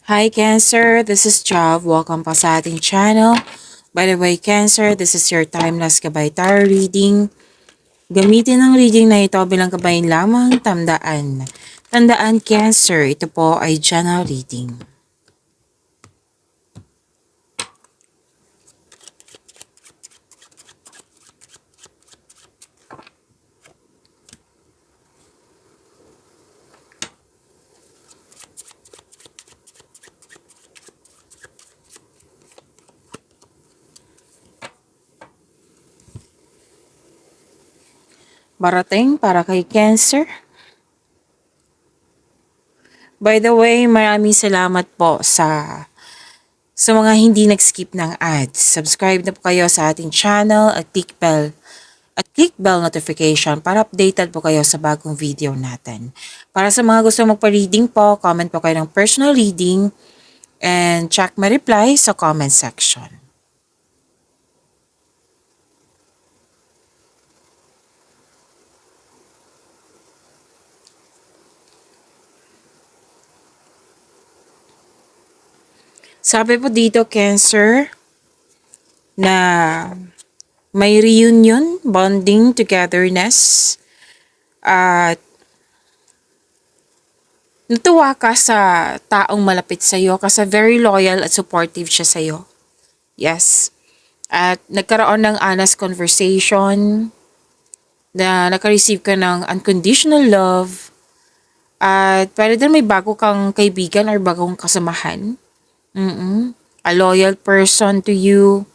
Hi Cancer, this is Jav. Welcome pa sa ating channel. By the way, Cancer, this is your timeless gabay tarot reading. Gamitin ang reading na ito bilang gabay lamang tandaan. Tandaan Cancer, ito po ay general reading. Barating para kay Cancer. By the way, maraming salamat po sa mga hindi nag-skip ng ads. Subscribe na po kayo sa ating channel at click bell notification para updated po kayo sa bagong video natin. Para sa mga gusto magpa-reading po, comment po kayo ng personal reading and check my reply sa comment section. Sabi po dito, Cancer, na may reunion, bonding, togetherness, at natuwa ka sa taong malapit sa iyo kasi very loyal at supportive siya sa iyo. Yes. At nagkaroon ng honest conversation, na naka-receive ka ng unconditional love, at pwede din may bago kang kaibigan or bagong kasamahan. A loyal person to you.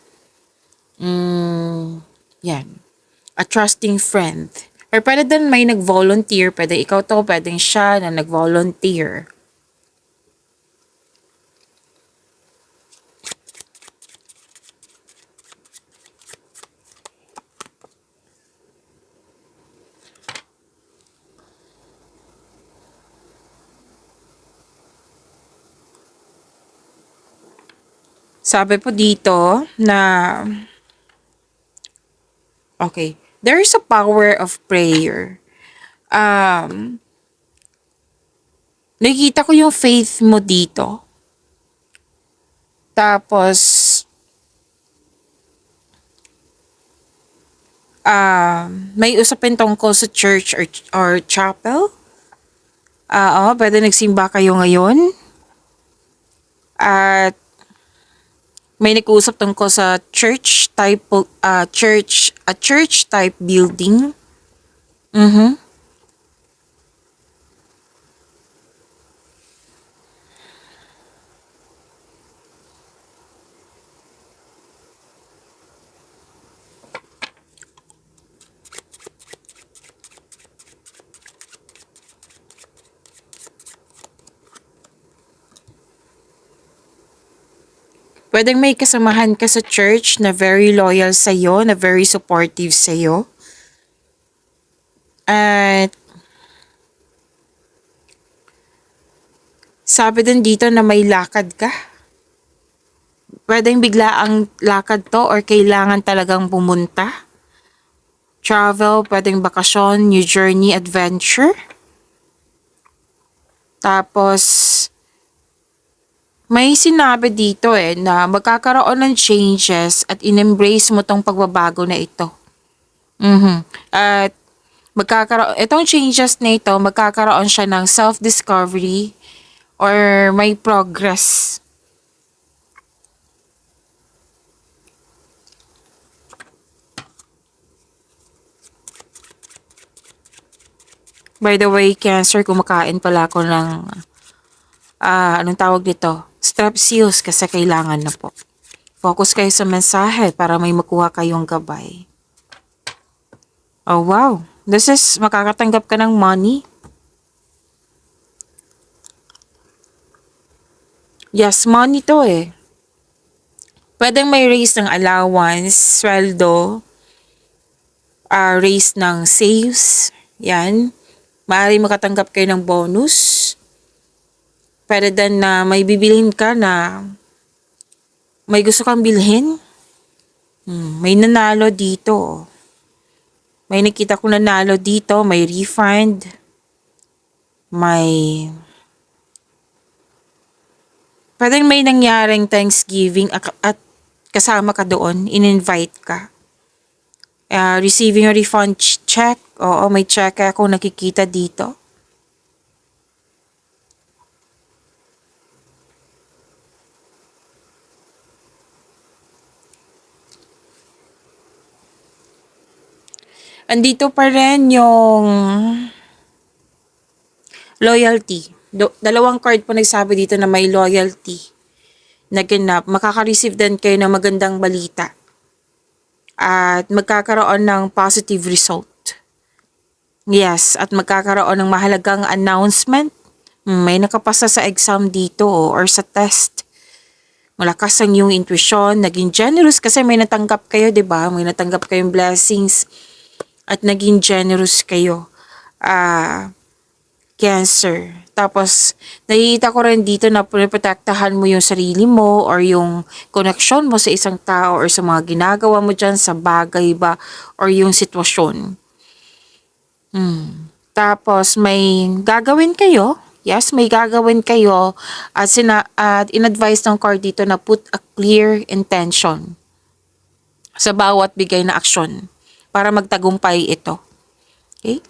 Yan. A trusting friend. Or pwede din may nag-volunteer. Pwede ikaw to, pwede siya na nag-volunteer. Sabi po dito na, okay, there is a power of prayer. Nakikita ko yung faith mo dito. Tapos, may usapin tungkol sa church or chapel. Pwede nagsimba kayo ngayon. At may nag-uusap tungkol sa church type building. Pwedeng may kasamahan ka sa church na very loyal sa'yo, na very supportive sa'yo. At sabi din dito na may lakad ka. Pwedeng bigla ang lakad to or kailangan talagang pumunta. Travel, pwedeng bakasyon, new journey, adventure. Tapos, may sinabi dito na magkakaroon ng changes at in-embrace mo tong pagbabago na ito. At itong changes na ito, magkakaroon siya ng self-discovery or may progress. By the way, Cancer, kumakain pala ako ng, anong tawag dito? Strepsils kasi kailangan na po. Focus kayo sa mensahe para may makuha kayong gabay. Oh wow, this is makakatanggap ka ng money. Yes, money to Pwedeng may raise ng allowance, sweldo, raise ng saves, yan. Maaari makatanggap kayo ng bonus. Pwede din na may bibilhin ka na may gusto kang bilhin. May nanalo dito. May nakita ko nanalo dito, may refund, may Pwedeng may nangyaring Thanksgiving at kasama ka doon, in-invite ka. Receiving a refund check. Oo, may check ako nakikita dito. Andito pa rin yung loyalty. Dalawang card po nagsabi dito na may loyalty na ganap. Makaka-receive din kayo ng magandang balita. At magkakaroon ng positive result. Yes, at magkakaroon ng mahalagang announcement. May nakapasa sa exam dito or sa test. Malakas ang iyong intuition, naging generous kasi may natanggap kayo, 'di ba? May natanggap kayong blessings at naging generous kayo. Cancer. Tapos, nakikita ko rin dito na protektahan mo yung sarili mo or yung connection mo sa isang tao or sa mga ginagawa mo dyan, sa bagay ba or yung sitwasyon. Tapos, may gagawin kayo. Yes, may gagawin kayo at in-advise ng card dito na put a clear intention sa bawat bigay na aksyon para magtagumpay ito. Okay?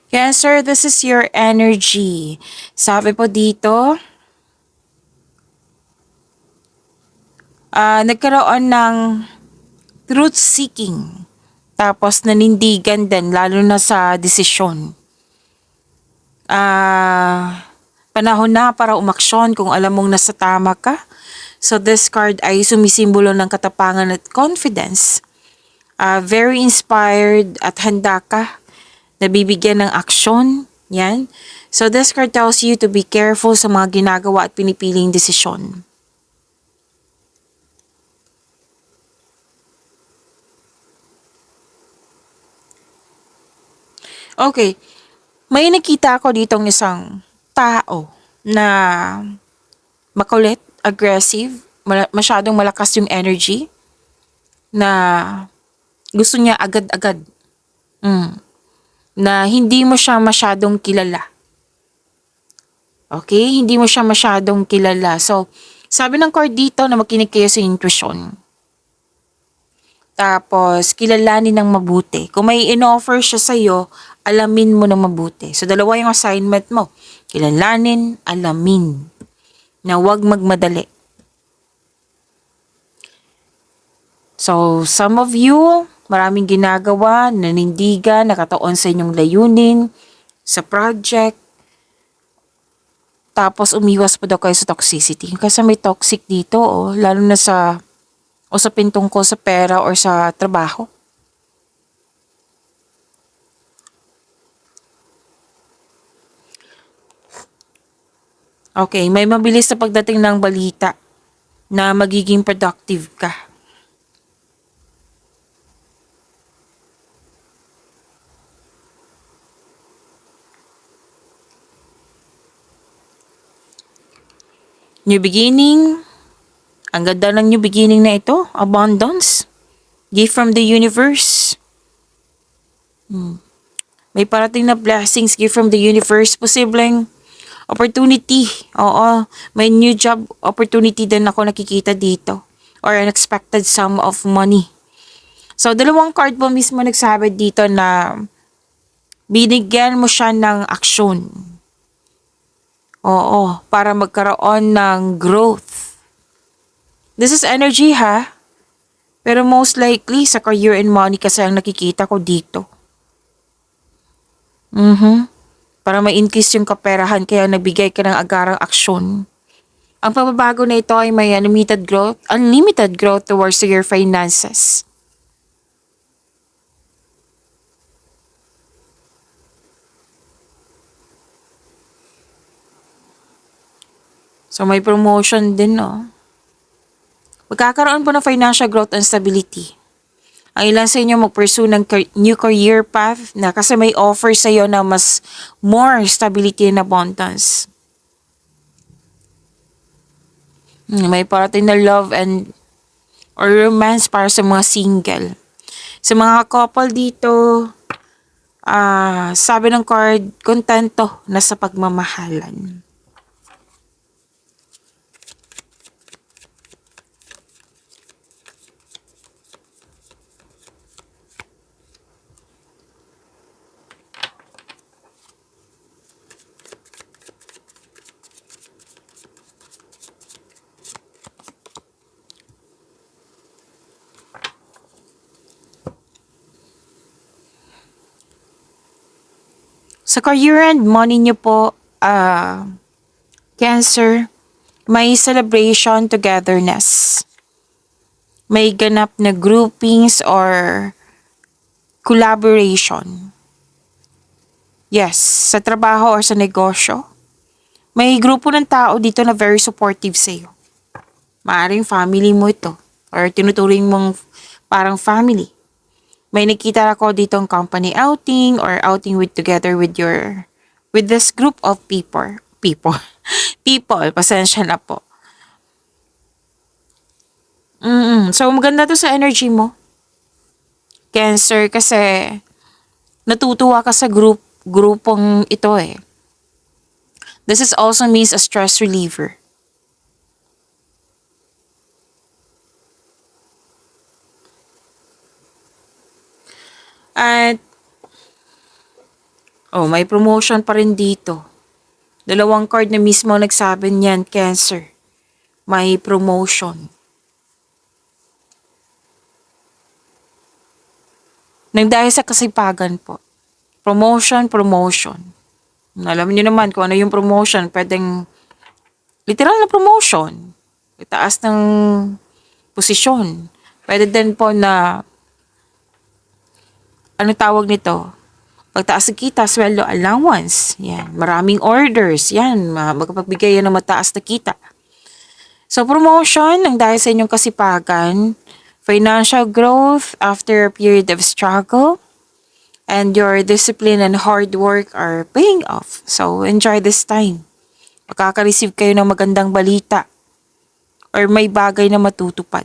Cancer, this is your energy. Sabi po dito, nagkaroon ng truth seeking. Tapos nanindigan din, lalo na sa desisyon. Panahon na para umaksyon kung alam mong nasa tama ka. So this card ay sumisimbolo ng katapangan at confidence. Very inspired at handa ka. Nabibigyan ng aksyon. Yan. So this card tells you to be careful sa mga ginagawa at pinipiling desisyon. Okay. May nakita ako ditong isang tao na makulit, aggressive, masyadong malakas yung energy na gusto niya agad-agad. Na hindi mo siya masyadong kilala. Okay? Hindi mo siya masyadong kilala. So, sabi ng card dito na makinig kayo sa intuition. Tapos, kilalanin ng mabuti. Kung may in-offer siya sa'yo, alamin mo ng mabuti. So, dalawa yung assignment mo. Kilalanin, alamin. Na huwag magmadali. So, some of you, maraming ginagawa, nanindigan, nakataon sa inyong layunin, sa project. Tapos umiwas pa daw kayo sa toxicity. Kasi may toxic dito, lalo na sa usapin tungkol sa pera or sa trabaho. Okay, may mabilis na pagdating ng balita na magiging productive ka. New beginning. Ang ganda ng new beginning na ito. Abundance. Gift from the universe. May parating na blessings, gift from the universe. Posibleng opportunity. Oo. May new job opportunity din ako nakikita dito. Or unexpected sum of money. So, dalawang card po mismo nagsabi dito na binigyan mo siya ng aksyon. Oo, para magkaroon ng growth. This is energy ha. Pero most likely, sa career and money kasi ang nakikita ko dito. Para ma-increase yung kaperahan kaya nabigay ka ng agarang aksyon. Ang pagbabago na ito ay may unlimited growth towards your finances. So may promotion din, no? Magkakaroon po ng financial growth and stability. Ang ilan sa inyo mag-pursue ng new career path na kasi may offer sa iyo na mas more stability and abundance. May parating na love and or romance para sa mga single. Sa mga couple dito, sabi ng card, kontento na sa pagmamahalan. Sa career and money nyo po, Cancer, may celebration togetherness. May ganap na groupings or collaboration. Yes, sa trabaho or sa negosyo. May grupo ng tao dito na very supportive sa iyo. Maaring family mo ito or tinuturing mong parang family. May nakita ako dito ang company outing or outing together with this group of people, pasensya na po. So maganda to sa energy mo. Cancer, kasi natutuwa ka sa grupong ito eh. This is also means a stress reliever. At may promotion pa rin dito. Dalawang card na mismo nagsabi niyan, Cancer. May promotion. Nang dahil sa kasipagan po. Promotion. Alam niyo naman kung ano yung promotion. Pwedeng literal na promotion. Itaas ng posisyon. Pwede din po na ano tawag nito? Pagtaas ng kita, sweldo, allowance. Yan. Maraming orders. Yan. Magpapagbigay yan ng mataas na kita. So, promotion, ang dahil sa inyong kasipagan, financial growth after a period of struggle, and your discipline and hard work are paying off. So, enjoy this time. Makaka-receive kayo ng magandang balita or may bagay na matutupad.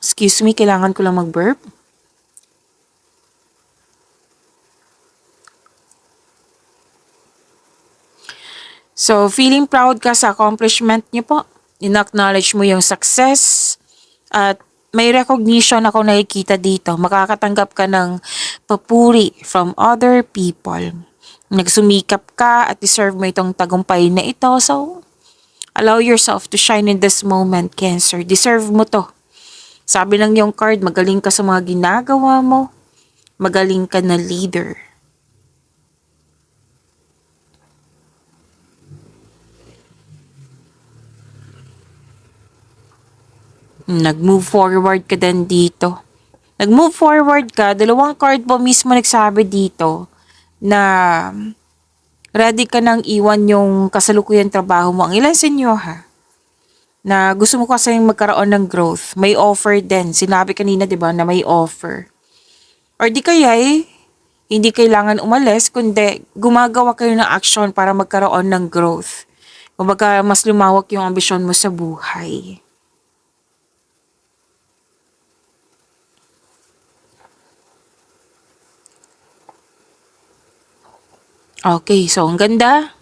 Excuse me, kailangan ko lang mag-burp. So, feeling proud ka sa accomplishment niyo po. In-acknowledge mo yung success at may recognition ako nakikita dito. Makakatanggap ka ng papuri from other people. Nagsumikap ka at deserve mo itong tagumpay na ito. So, allow yourself to shine in this moment, Cancer. Deserve mo to. Sabi ng yung card, magaling ka sa mga ginagawa mo. Magaling ka na leader. Nag-move forward ka din dito. Nag-move forward ka, dalawang card po mismo nagsabi dito na ready ka nang iwan yung kasalukuyang trabaho mo. Ang ilan sa inyo na gusto mo kasi magkaroon ng growth. May offer din. Sinabi kanina, di ba, na may offer. Or di kaya hindi kailangan umalis, kundi gumagawa kayo ng action para magkaroon ng growth. Kumbaga, mas lumawak yung ambisyon mo sa buhay. Okay, so ang ganda.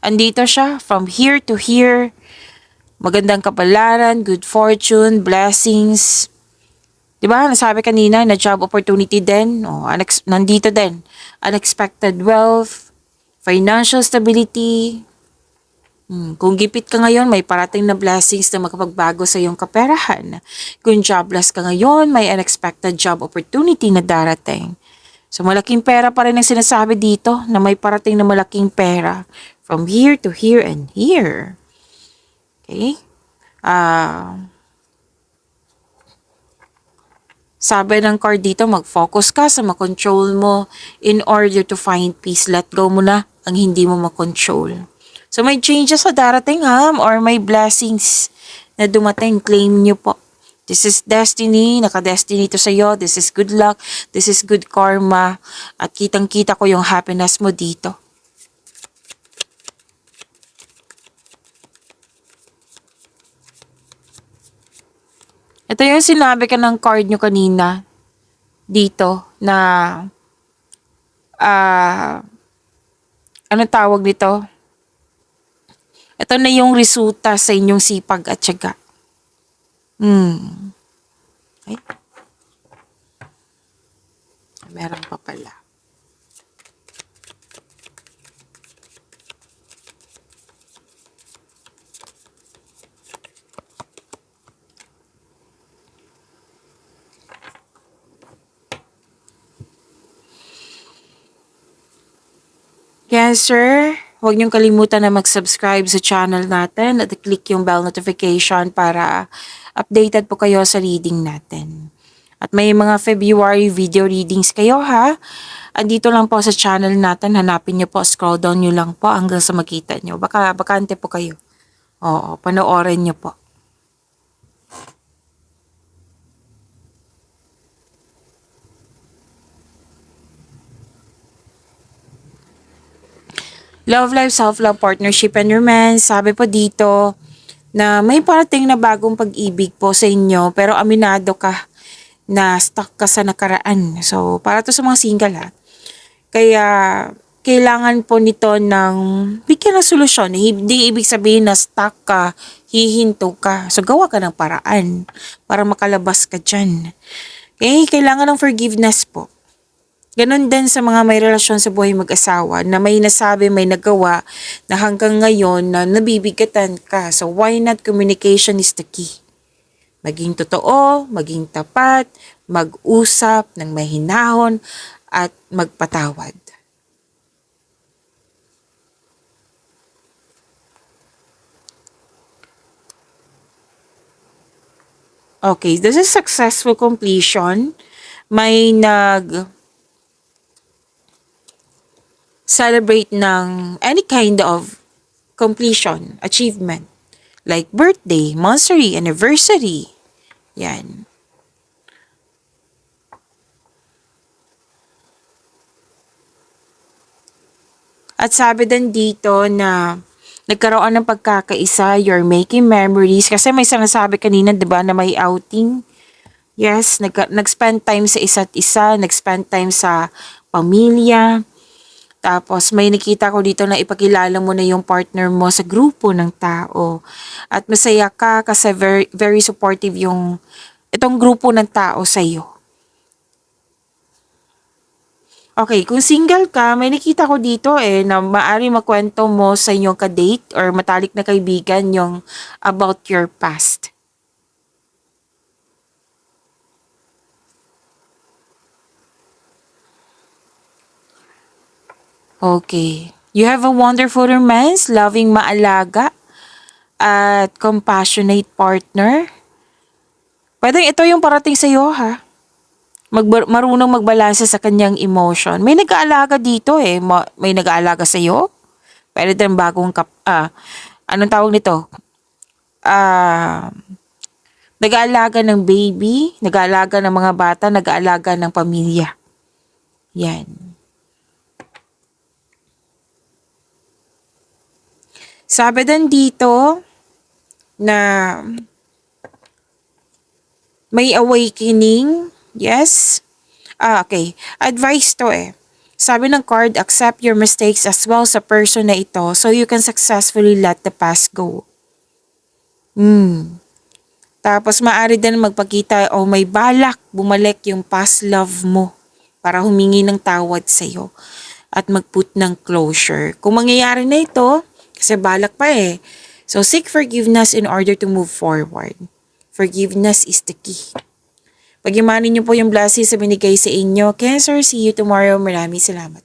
Andito siya, from here to here. Magandang kapalaran, good fortune, blessings. Diba, nasabi kanina na job opportunity din. Nandito din. Unexpected wealth, financial stability. Kung gipit ka ngayon, may parating na blessings na makapagbago sa iyong kaperahan. Kung jobless ka ngayon, may unexpected job opportunity na darating. So malaking pera pa rin ang sinasabi dito na may parating na malaking pera from here to here and here. Okay? Sabi ng card dito, mag-focus ka sa makontrol mo in order to find peace. Let go mo na ang hindi mo makontrol. So may changes sa darating or may blessings na dumating. Claim nyo po. This is destiny. Naka-destiny to sa'yo. This is good luck. This is good karma. At kitang-kita ko yung happiness mo dito. Ito yung sinabi ka ng card nyo kanina dito na ano tawag dito? Ito na yung resulta sa inyong sipag at tiyaga. Okay. Meron pa pala. Cancer, huwag niyong kalimutan na mag-subscribe sa channel natin at i-click yung bell notification para updated po kayo sa reading natin. At may mga February video readings kayo Andito lang po sa channel natin, hanapin niyo po, scroll down niyo lang po hanggang sa makita niyo. Baka bakante po kayo. Oo, panoorin niyo po. Love life, self-love, partnership, and romance. Sabi po dito na may parating na bagong pag-ibig po sa inyo pero aminado ka na stuck ka sa nakaraan. So, para to sa mga single Kaya, kailangan po nito ng bigyan ng solusyon. Hindi ibig sabihin na stuck ka, hihinto ka. So, gawa ka ng paraan para makalabas ka dyan. Okay, kailangan ng forgiveness po. Ganon din sa mga may relasyon sa buhay mag-asawa na may nasabi, may nagawa na hanggang ngayon na nabibigatan ka. So why not communication is the key? Maging totoo, maging tapat, mag-usap ng mahinahon at magpatawad. Okay, this is successful completion. May celebrate ng any kind of completion, achievement. Like birthday, monthsary, anniversary. Yan. At sabi din dito na nagkaroon ng pagkakaisa, you're making memories. Kasi may sinasabi kanina, di ba, na may outing. Yes, nag-spend time sa isa't isa, nag-spend time sa pamilya. Tapos may nakita ko dito na ipakilala mo na yung partner mo sa grupo ng tao. At masaya ka kasi very, very supportive itong grupo ng tao sa iyo. Okay, kung single ka, may nakita ko dito na maaari makwento mo sa inyong ka-date or matalik na kaibigan yung about your past. Okay. You have a wonderful romance, loving maalaga, at compassionate partner. Pwede ito yung parating sa iyo marunong magbalanse sa kanyang emotion. May nag-aalaga dito may nag-aalaga sa iyo. Pwede din bagong anong tawag nito? Nag-aalaga ng baby, nag-aalaga ng mga bata, nag-aalaga ng pamilya. Yan. Sabi din dito na may awakening. Yes. Okay. Advice to Sabi ng card, accept your mistakes as well sa person na ito so you can successfully let the past go. Tapos maaari din magpakita o may balak bumalik yung past love mo para humingi ng tawad sa iyo at mag-put ng closure. Kung mangyayari na ito, Kasi balak pa eh. So, seek forgiveness in order to move forward. Forgiveness is the key. Pagyamanin niyo po yung blessings sa binigay sa inyo. Cancer, see you tomorrow. Maraming salamat.